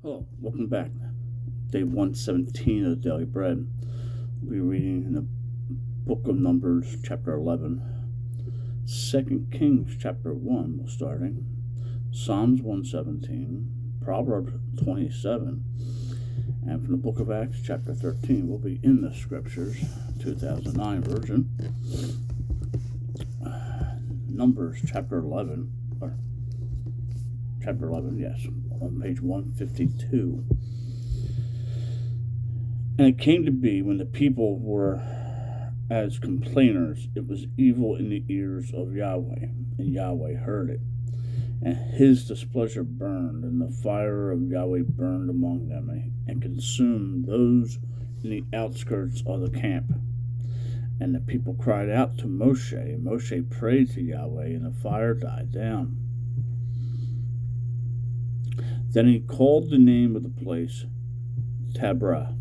Hello, welcome back. Day 117 of the Daily Bread. We'll be reading in the book of Numbers, chapter 11, 2 Kings, chapter 1, we're starting, Psalms 117, Proverbs 27, and from the book of Acts, chapter 13, we'll be in the scriptures, 2009 version, Numbers, chapter 11, yes, on page 152. And it came to be, when the people were as complainers, it was evil in the ears of Yahweh, and Yahweh heard it. And his displeasure burned, and the fire of Yahweh burned among them, and consumed those in the outskirts of the camp. And the people cried out to Moshe, and Moshe prayed to Yahweh, and the fire died down. Then he called the name of the place Taberah,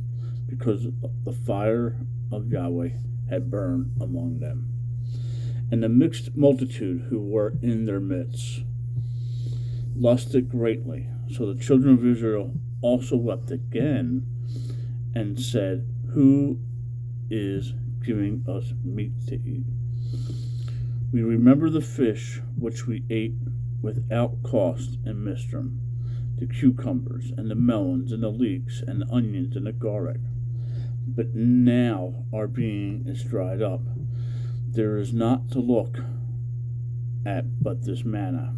because the fire of Yahweh had burned among them. And the mixed multitude who were in their midst lusted greatly. So the children of Israel also wept again, and said, Who is giving us meat to eat? We remember the fish which we ate without cost in Mizraim, the cucumbers, and the melons, and the leeks, and the onions, and the garlic. But now our being is dried up. There is naught to look at but this manna.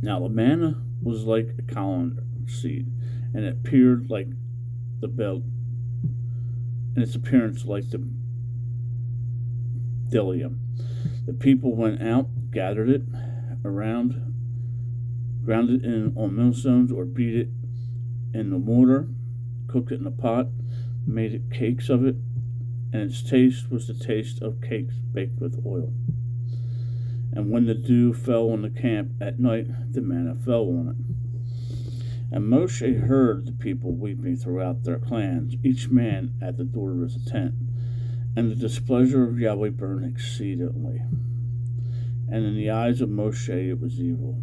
Now the manna was like a colander seed, and it appeared like the belt, and its appearance like the bdellium. The people went out, gathered it around, ground it in on millstones, or beat it in the mortar, cooked it in a pot, made it cakes of it, and its taste was the taste of cakes baked with oil. And when the dew fell on the camp at night, the manna fell on it. And Moshe heard the people weeping throughout their clans, each man at the door of his tent. And the displeasure of Yahweh burned exceedingly. And in the eyes of Moshe it was evil.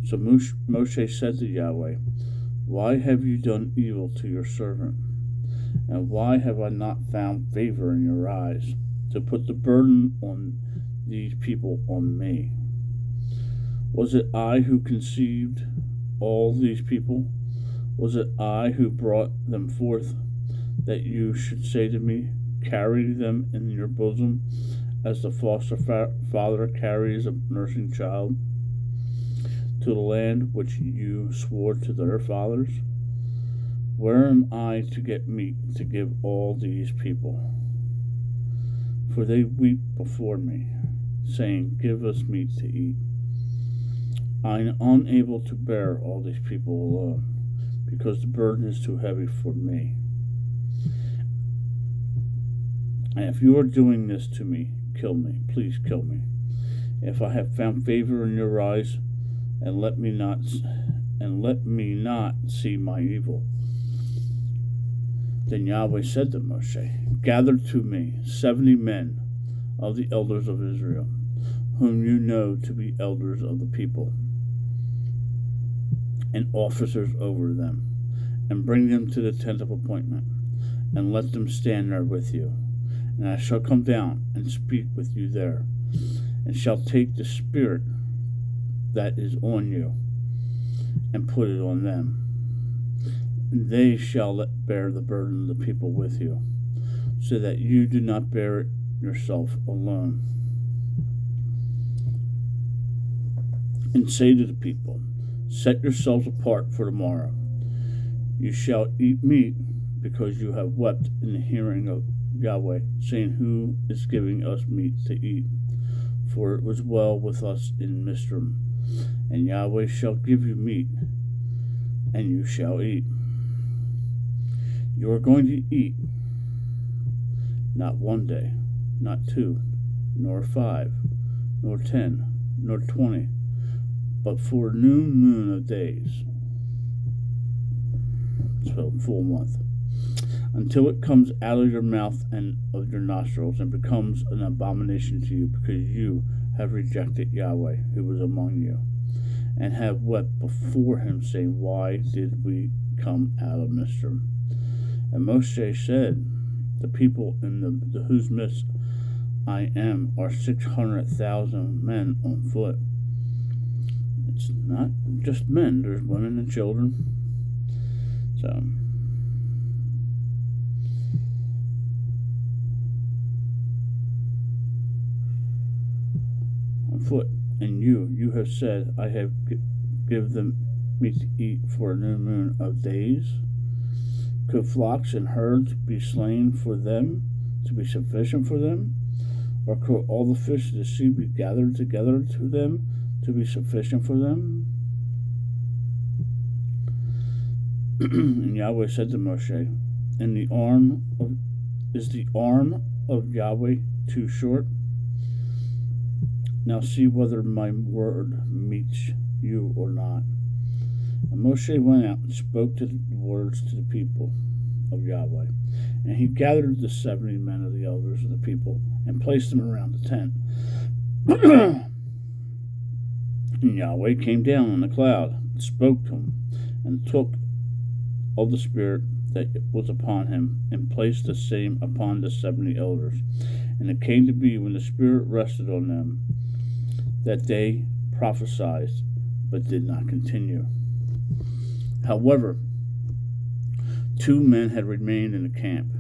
So Moshe said to Yahweh, Why have you done evil to your servant? And why have I not found favor in your eyes, to put the burden on these people on me? Was it I who conceived all these people? Was it I who brought them forth, that you should say to me, Carry them in your bosom, as the foster father carries a nursing child, to the land which you swore to their fathers? Where am I to get meat to give all these people? For they weep before me, saying, Give us meat to eat. I am unable to bear all these people alone, because the burden is too heavy for me. And if you are doing this to me, kill me. Please kill me. If I have found favor in your eyes, and let me not see my evil. Then Yahweh said to Moshe, Gather to me 70 men of the elders of Israel, whom you know to be elders of the people, and officers over them, and bring them to the tent of appointment, and let them stand there with you. And I shall come down and speak with you there, and shall take the spirit that is on you, and put it on them. And they shall bear the burden of the people with you, so that you do not bear it yourself alone. And say to the people, Set yourselves apart for tomorrow. You shall eat meat, because you have wept in the hearing of Yahweh, saying, Who is giving us meat to eat? For it was well with us in Mizraim. And Yahweh shall give you meat, and you shall eat. You are going to eat, not 1 day, not 2, nor 5, nor 10, nor 20, but for a new moon of days, so full month, until it comes out of your mouth and of your nostrils, and becomes an abomination to you, because you have rejected Yahweh, who was among you, and have wept before him, saying, Why did we come out of Mitzrayim? And Moshe said, The people in the whose midst I am are 600,000 men on foot. It's not just men, there's women and children. So, on foot. And you have said, I have give them meat to eat for a new moon of days. Could flocks and herds be slain for them, to be sufficient for them? Or could all the fish of the sea be gathered together to them, to be sufficient for them? And Yahweh said to Moshe, is the arm of Yahweh too short? Now see whether my word meets you or not. And Moshe went out and spoke the words to the people of Yahweh. And he gathered the 70 men of the elders of the people and placed them around the tent. And Yahweh came down on the cloud and spoke to him, and took of the Spirit that was upon him, and placed the same upon the 70 elders. And it came to be, when the Spirit rested on them, that they prophesied, but did not continue. However, 2 men had remained in the camp,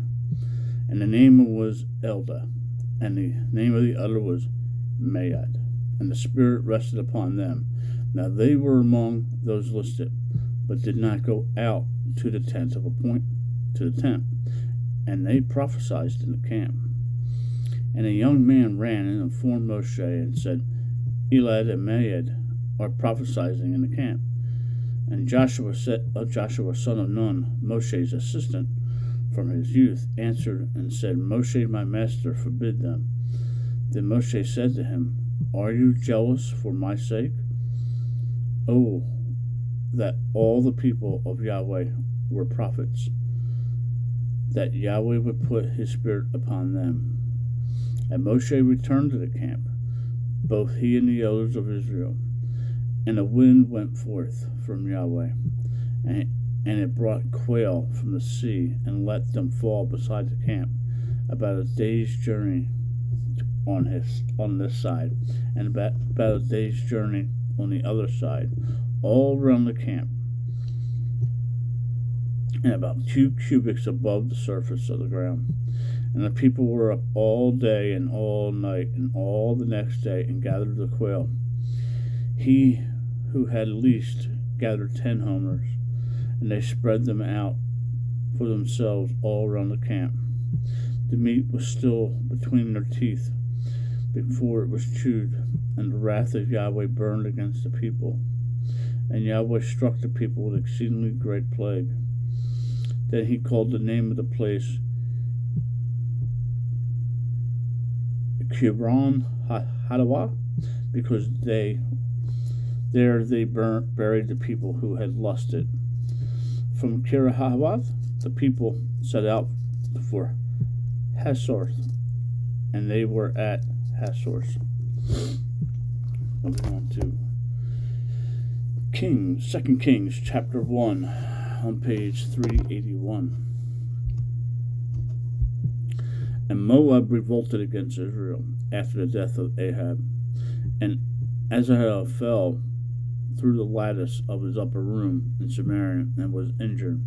and the name was Elda, and the name of the other was Mayad, and the Spirit rested upon them. Now they were among those listed, but did not go out to the tent, and they prophesied in the camp. And a young man ran and informed Moshe and said, Elad and Mayad are prophesying in the camp. And Joshua, son of Nun, Moshe's assistant from his youth, answered and said, Moshe, my master, forbid them. Then Moshe said to him, Are you jealous for my sake? Oh, that all the people of Yahweh were prophets, that Yahweh would put his Spirit upon them. And Moshe returned to the camp, both he and the elders of Israel. And a wind went forth from Yahweh, and it brought quail from the sea, and let them fall beside the camp, about a day's journey on this side, and about a day's journey on the other side, all around the camp, and about 2 cubits above the surface of the ground. And the people were up all day and all night and all the next day, and gathered the quail. He who had least gathered 10 homers, and they spread them out for themselves all around the camp. The meat was still between their teeth before it was chewed, and the wrath of Yahweh burned against the people. And Yahweh struck the people with exceedingly great plague. Then he called the name of the place Kibron Hadawa, because there they buried the people who had lusted. From Kirahavath, the people set out for Hasorth, and they were at Hasorth. Moving on to Kings, 2 Kings, chapter 1, on page 381. And Moab revolted against Israel after the death of Ahab, and Azahel fell through the lattice of his upper room in Samaria, and was injured,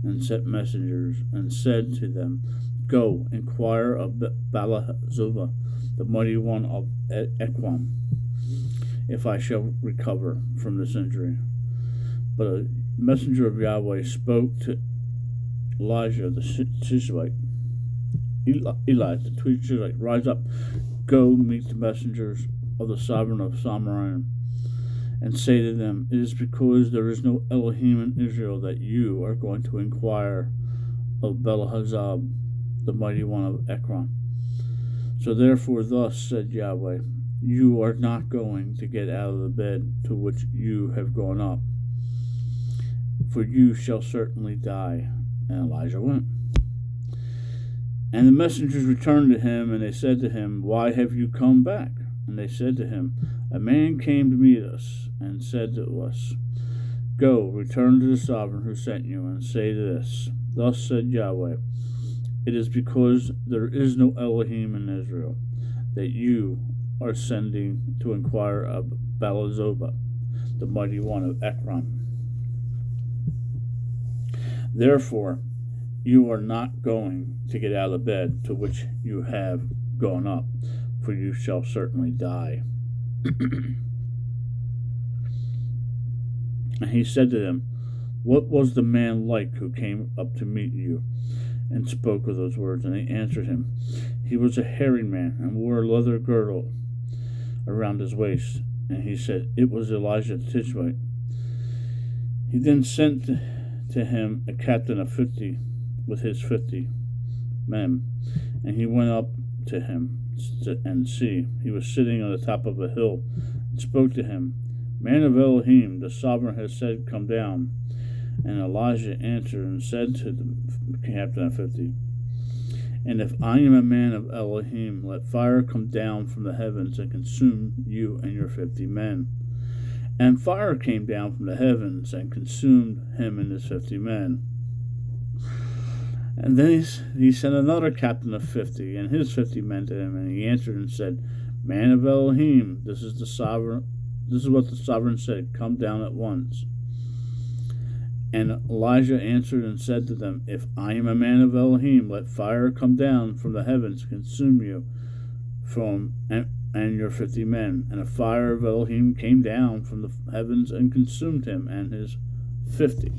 and sent messengers, and said to them, Go, inquire of Baalahazubah, the mighty one of Ekron, if I shall recover from this injury. But a messenger of Yahweh spoke to Elijah the Tishbite, the Tishbite, Rise up, go meet the messengers of the sovereign of Samaria, and say to them, It is because there is no Elohim in Israel that you are going to inquire of Baalahazub, the mighty one of Ekron. So therefore thus said Yahweh, you are not going to get out of the bed to which you have gone up, for you shall certainly die. And Elijah went. And the messengers returned to him, and they said to him, Why have you come back? And they said to him, A man came to meet us and said to us, Go, return to the sovereign who sent you, and say this, Thus said Yahweh, It is because there is no Elohim in Israel that you are sending to inquire of Baalzebub, the mighty one of Ekron. Therefore, you are not going to get out of bed to which you have gone up, for you shall certainly die. And he said to them, What was the man like who came up to meet you and spoke of those words? And they answered him, He was a hairy man and wore a leather girdle around his waist. And he said, It was Elijah the Tishbite. He then sent to him a captain of 50 with his 50 men, and he went up to him, and see, he was sitting on the top of a hill, and spoke to him, Man of Elohim, the sovereign has said, Come down. And Elijah answered and said to the captain of 50, And if I am a man of Elohim, let fire come down from the heavens and consume you and your 50 men. And fire came down from the heavens and consumed him and his 50 men. And then he sent another captain of 50 and his 50 men to him, and he answered and said, Man of Elohim, this is what the sovereign said, Come down at once. And Elijah answered and said to them, If I am a man of Elohim, let fire come down from the heavens, consume you and your 50 men. And a fire of Elohim came down from the heavens and consumed him and his 50.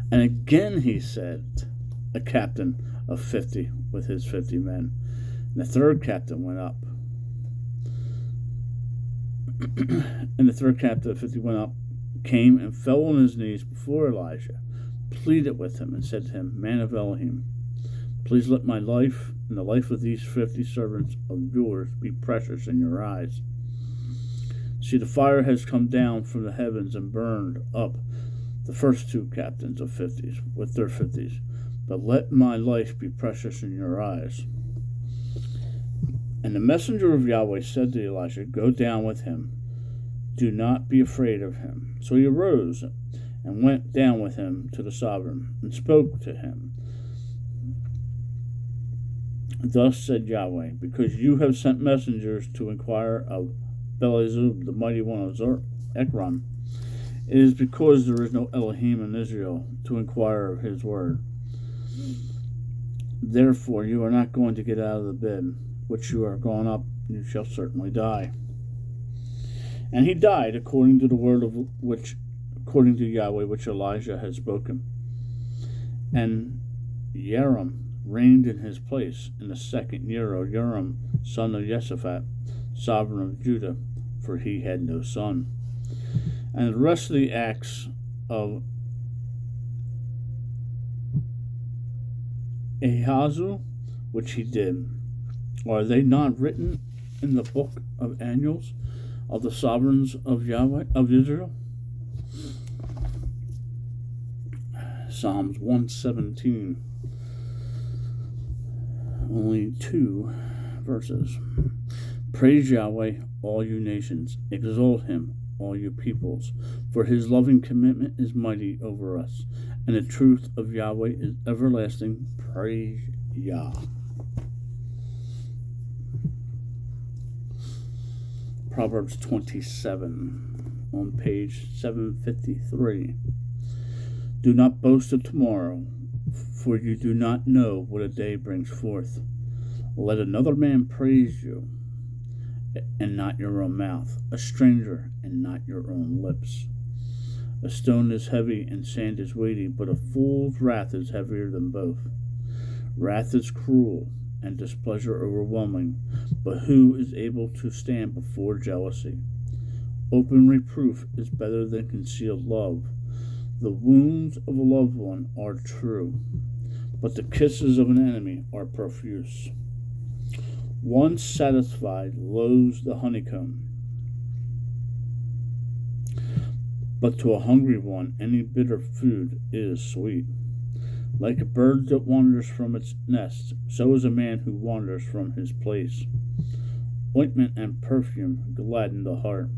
And again he said, a captain of 50 with his 50 men. And the third captain went up. And the third captain of 50 went up, came and fell on his knees before Elijah, pleaded with him, and said to him, Man of Elohim, please let my life and the life of these 50 servants of yours be precious in your eyes. See, the fire has come down from the heavens and burned up the first two captains of 50s with their 50s, but let my life be precious in your eyes. And the messenger of Yahweh said to Elisha, Go down with him. Do not be afraid of him. So he arose and went down with him to the sovereign and spoke to him. Thus said Yahweh, Because you have sent messengers to inquire of Baalzebub, the mighty one of Ekron, it is because there is no Elohim in Israel to inquire of his word. Therefore you are not going to get out of the bed which you are gone up, you shall certainly die. And he died according to the word according to Yahweh, which Elijah had spoken. And Joram reigned in his place in the second year of Joram, son of Jehoshaphat, sovereign of Judah, for he had no son. And the rest of the acts of Ahazu, which he did, are they not written in the book of annals of the sovereigns of Yahweh of Israel? Psalms 117. Only 2 verses. Praise Yahweh, all you nations. Exalt him, all you peoples. For his loving commitment is mighty over us, and the truth of Yahweh is everlasting. Praise Yah. Proverbs 27 on page 753. Do not boast of tomorrow, for you do not know what a day brings forth. Let another man praise you, and not your own mouth, a stranger, and not your own lips. A stone is heavy and sand is weighty, but a fool's wrath is heavier than both. Wrath is cruel and displeasure overwhelming, but who is able to stand before jealousy? Open reproof is better than concealed love. The wounds of a loved one are true, but the kisses of an enemy are profuse. Once satisfied loathes the honeycomb, but to a hungry one any bitter food is sweet. Like a bird that wanders from its nest, so is a man who wanders from his place. Ointment and perfume gladden the heart,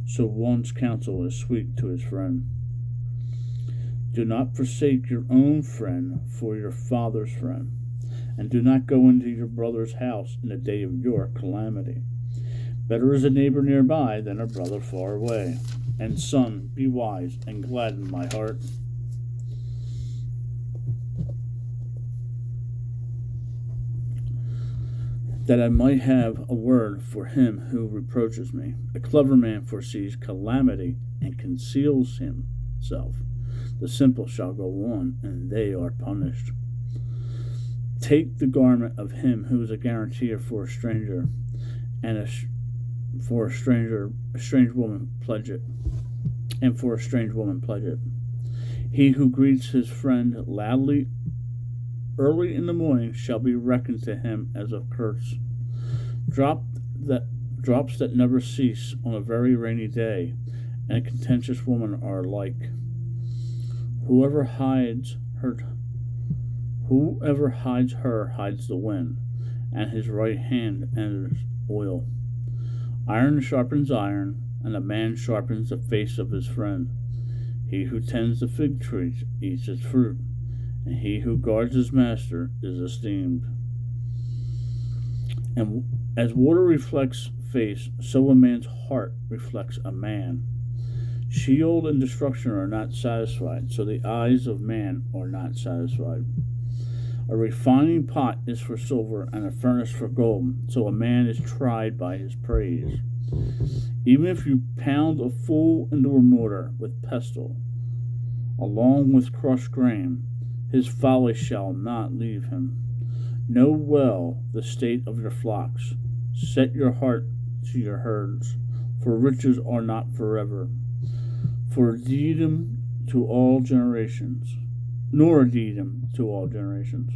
so one's counsel is sweet to his friend. Do not forsake your own friend for your father's friend, and do not go into your brother's house in the day of your calamity. Better is a neighbor nearby than a brother far away. And son, be wise and gladden my heart. That I might have a word for him who reproaches me. A clever man foresees calamity and conceals himself. The simple shall go on, and they are punished. Take the garment of him who is a guarantor for a stranger, and for a strange woman pledge it. And for a strange woman pledge it. He who greets his friend loudly early in the morning shall be reckoned to him as a curse. Drops that never cease on a very rainy day, and a contentious woman are alike. Whoever hides her hides the wind, and his right hand enters oil. Iron sharpens iron, and a man sharpens the face of his friend. He who tends the fig tree eats its fruit, and he who guards his master is esteemed. And as water reflects face, so a man's heart reflects a man. Sheol and destruction are not satisfied, so the eyes of man are not satisfied. A refining pot is for silver, and a furnace for gold, so a man is tried by his praise. Even if you pound a fool into a mortar with pestle, along with crushed grain, his folly shall not leave him. Know well the state of your flocks. Set your heart to your herds, for riches are not forever. For a diadem to all generations, nor a diadem to all generations.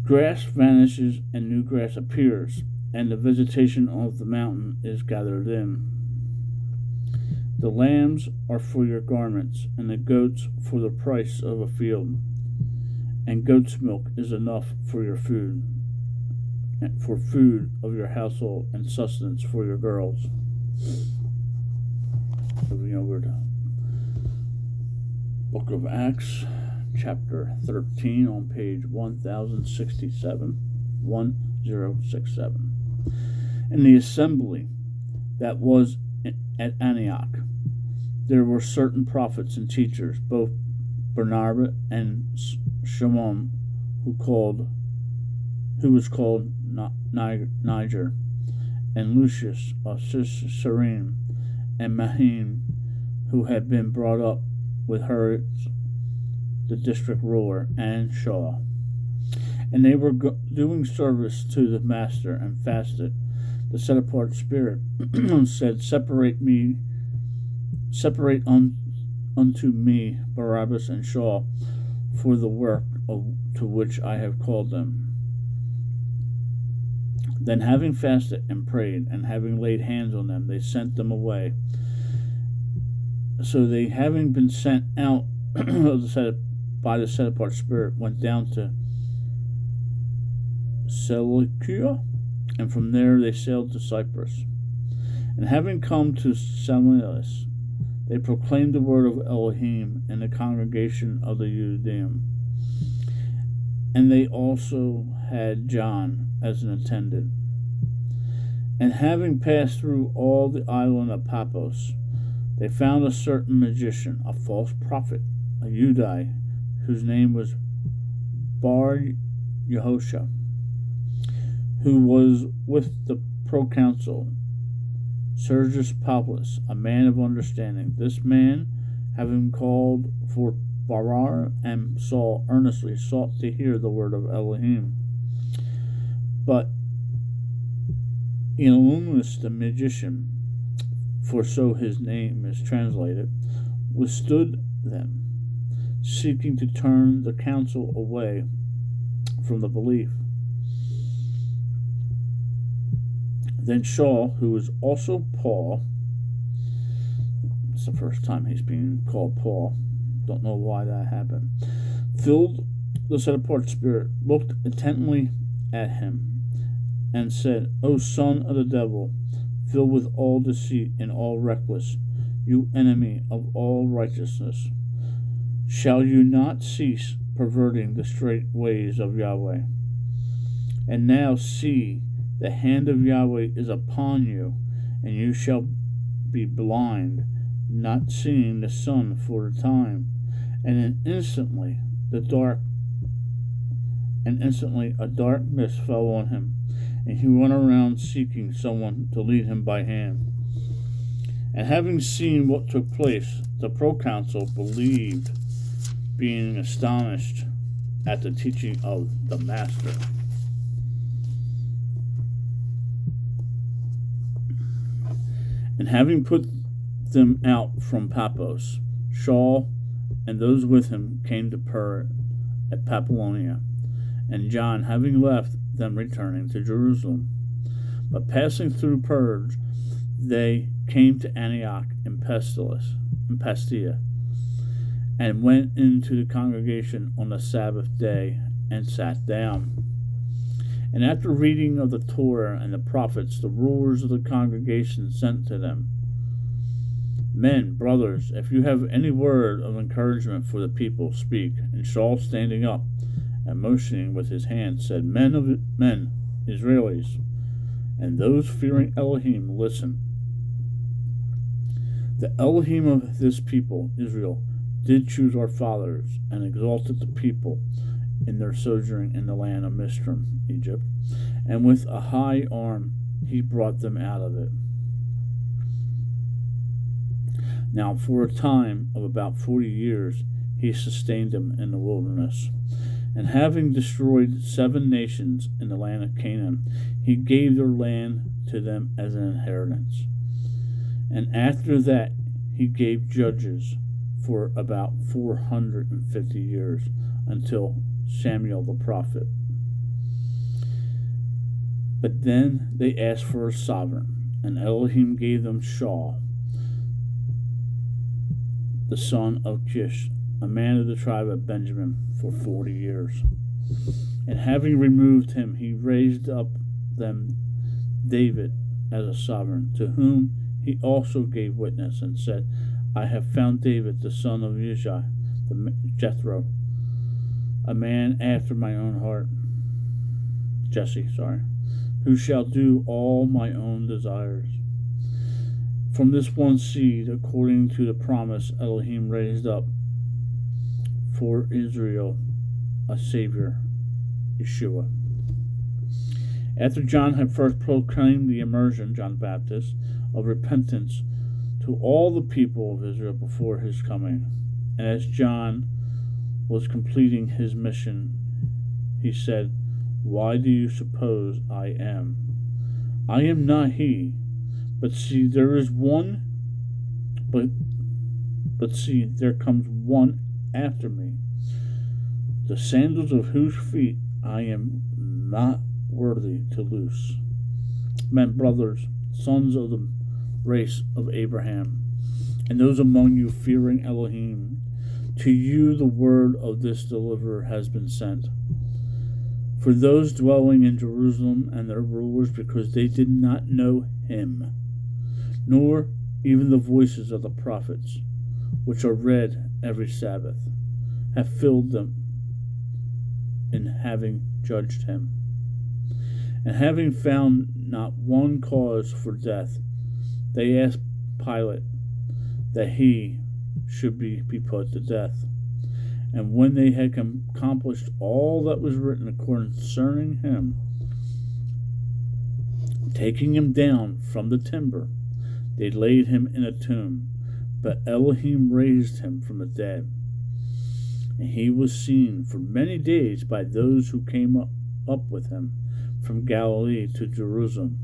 Grass vanishes and new grass appears, and the vegetation of the mountain is gathered in. The lambs are for your garments, and the goats for the price of a field. And goat's milk is enough for your food, and for food of your household, and sustenance for your girls. Moving over to Book of Acts, chapter 13, on page 1067. In the assembly that was at Antioch, there were certain prophets and teachers, both Barnabas and Shimon, who was called Niger, and Lucius of Cyrene, and Mahin, who had been brought up with Herod, the district ruler, and Shaw. And they were doing service to the master, and fasted. The set apart spirit said, Separate unto me Barabbas and Shaw for the work to which I have called them. Then, having fasted and prayed, and having laid hands on them, they sent them away. So they, having been sent out by the set apart spirit, went down to Seleucia, and from there they sailed to Cyprus. And having come to Salamis, they proclaimed the word of Elohim in the congregation of the Judeum. And they also had John as an attendant. And having passed through all the island of Paphos, they found a certain magician, a false prophet, a Judite, whose name was Bar Yehosha, who was with the proconsul Sergius Paulus, a man of understanding. This man, having called for Barar and Saul, earnestly sought to hear the word of Elohim. But Illuminus the magician, for so his name is translated, withstood them, seeking to turn the council away from the belief. Then Shaul, who is also Paul, it's the first time he's being called Paul, don't know why that happened, filled the set apart spirit, looked intently at him, and said, O son of the devil, filled with all deceit and all reckless, you enemy of all righteousness, shall you not cease perverting the straight ways of Yahweh? And now see, the hand of Yahweh is upon you, and you shall be blind, not seeing the sun for a time. And then instantly a dark mist fell on him, and he went around seeking someone to lead him by hand. And having seen what took place, the proconsul believed, being astonished at the teaching of the master. And having put them out from Paphos, Shaul and those with him came to Pur at Paphlagonia, and John, having left them, returning to Jerusalem. But passing through Perge, they came to Antioch in Pisidia, and went into the congregation on the Sabbath day and sat down. And after reading of the Torah and the prophets, the rulers of the congregation sent to them, Men, brothers, if you have any word of encouragement for the people, speak. And Shaul, standing up and motioning with his hand, said, Men, Israelis, and those fearing Elohim, listen. The Elohim of this people, Israel, did choose our fathers, and exalted the people in their sojourning in the land of Mizraim, Egypt, and with a high arm he brought them out of it. Now for a time of about 40 years he sustained them in the wilderness. And having destroyed 7 nations in the land of Canaan, he gave their land to them as an inheritance. And after that he gave judges for about 450 years, until Samuel the prophet. But then they asked for a sovereign, and Elohim gave them Shaul, the son of Kish, a man of the tribe of Benjamin, for 40 years. And having removed him, he raised up them David as a sovereign, to whom he also gave witness, and said, I have found David, the son of Jethro, a man after my own heart, Jesse, who shall do all my own desires. From this one seed, according to the promise, Elohim raised up for Israel a Savior, Yeshua. After John had first proclaimed the immersion, John the Baptist, of repentance to all the people of Israel before his coming, and as John was completing his mission, he said, Why do you suppose I am? I am not he. But see, there is one, but see, there comes one after me, the sandals of whose feet I am not worthy to loose. Men, brothers, sons of the race of Abraham, and those among you fearing Elohim, to you the word of this deliverer has been sent. For those dwelling in Jerusalem and their rulers, because they did not know him, nor even the voices of the prophets, which are read every Sabbath, have filled them in having judged him. And having found not one cause for death, they asked Pilate that he should be put to death. And when they had accomplished all that was written concerning him, taking him down from the timber, they laid him in a tomb, but Elohim raised him from the dead. And he was seen for many days by those who came up with him from Galilee to Jerusalem,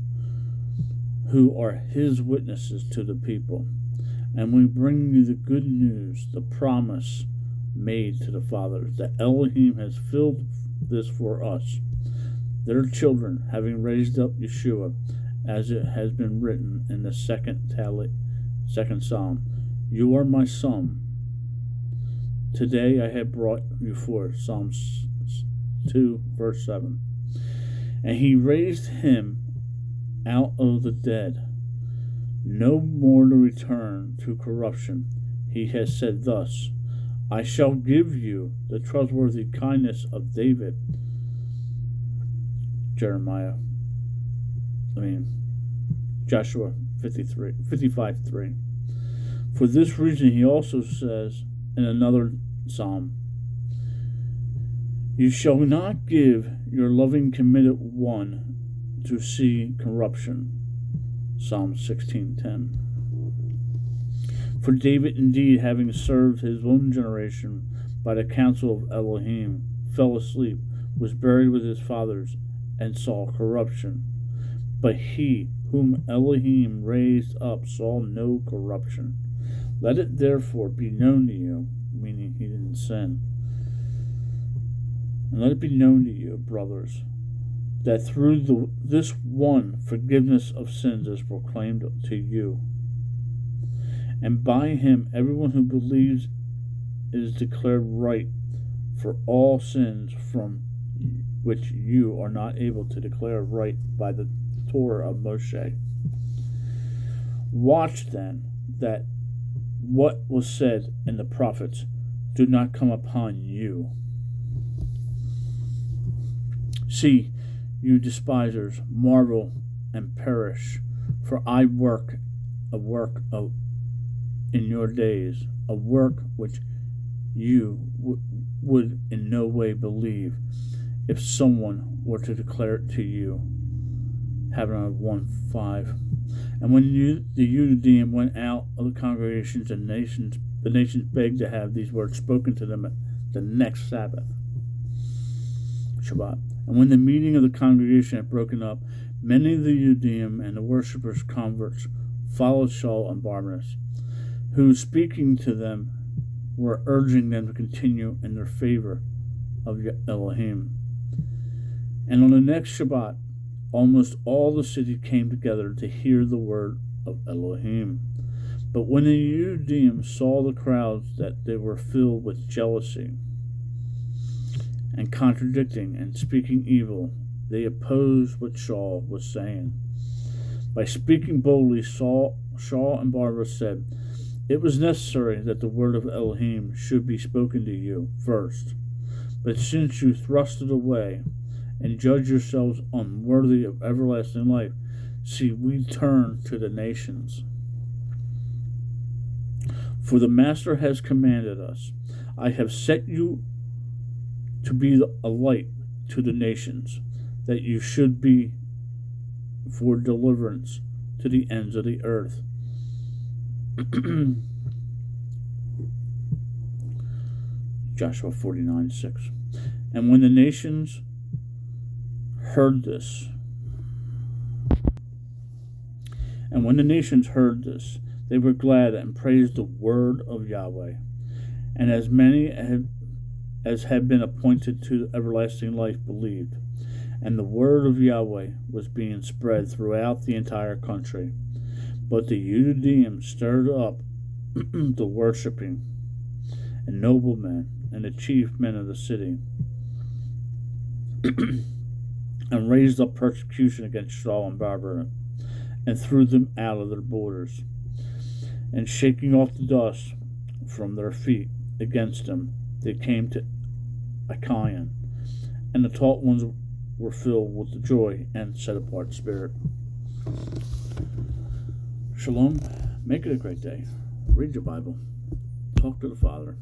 who are his witnesses to the people. And we bring you the good news, the promise made to the fathers, that Elohim has filled this for us, their children, having raised up Yeshua, as it has been written in the second Psalm, You are my son. Today I have brought you forth. Psalms 2, verse 7. And he raised him out of the dead, no more to return to corruption. He has said thus, I shall give you the trustworthy kindness of David. Joshua 55:3. For this reason he also says in another psalm, you shall not give your loving committed one to see corruption. Psalm 16:10. For David indeed, having served his own generation by the counsel of Elohim, fell asleep, was buried with his fathers, and saw corruption. But he whom Elohim raised up saw no corruption. Let it therefore be known to you, meaning he didn't sin, and let it be known to you, brothers, that through this one forgiveness of sins is proclaimed to you. And by him everyone who believes is declared right for all sins from which you are not able to declare right by the Torah of Moshe. Watch then that what was said in the prophets do not come upon you. See, you despisers, marvel and perish, for I work a work in your days, a work which you would in no way believe if someone were to declare it to you. Habakkuk 1:5. And when the Yudim went out of the congregations, the nations begged to have these words spoken to them at the next Sabbath, Shabbat. And when the meeting of the congregation had broken up, many of the Yudim and the worshippers' converts followed Saul and Barnabas, who, speaking to them, were urging them to continue in their favor of Elohim. And on the next Shabbat, almost all the city came together to hear the word of Elohim. But when the Yudim saw the crowds, that they were filled with jealousy and contradicting and speaking evil, they opposed what Saul was saying. By speaking boldly, Saul and Barnabas said, it was necessary that the word of Elohim should be spoken to you first. But since you thrust it away and judge yourselves unworthy of everlasting life, see, we turn to the nations. For the Master has commanded us, I have set you to be a light to the nations, that you should be for deliverance to the ends of the earth. Joshua 49:6. And when the nations heard this, they were glad and praised the word of Yahweh. And as many as had been appointed to everlasting life believed. And the word of Yahweh was being spread throughout the entire country. But the Yudim stirred up the worshipping and noblemen and the chief men of the city, and raised up persecution against Saul and Barnabas, and threw them out of their borders. And shaking off the dust from their feet against them, they came to Iconium, and the taught ones were filled with the joy and set apart spirit. Shalom. Make it a great day. Read your Bible. Talk to the Father.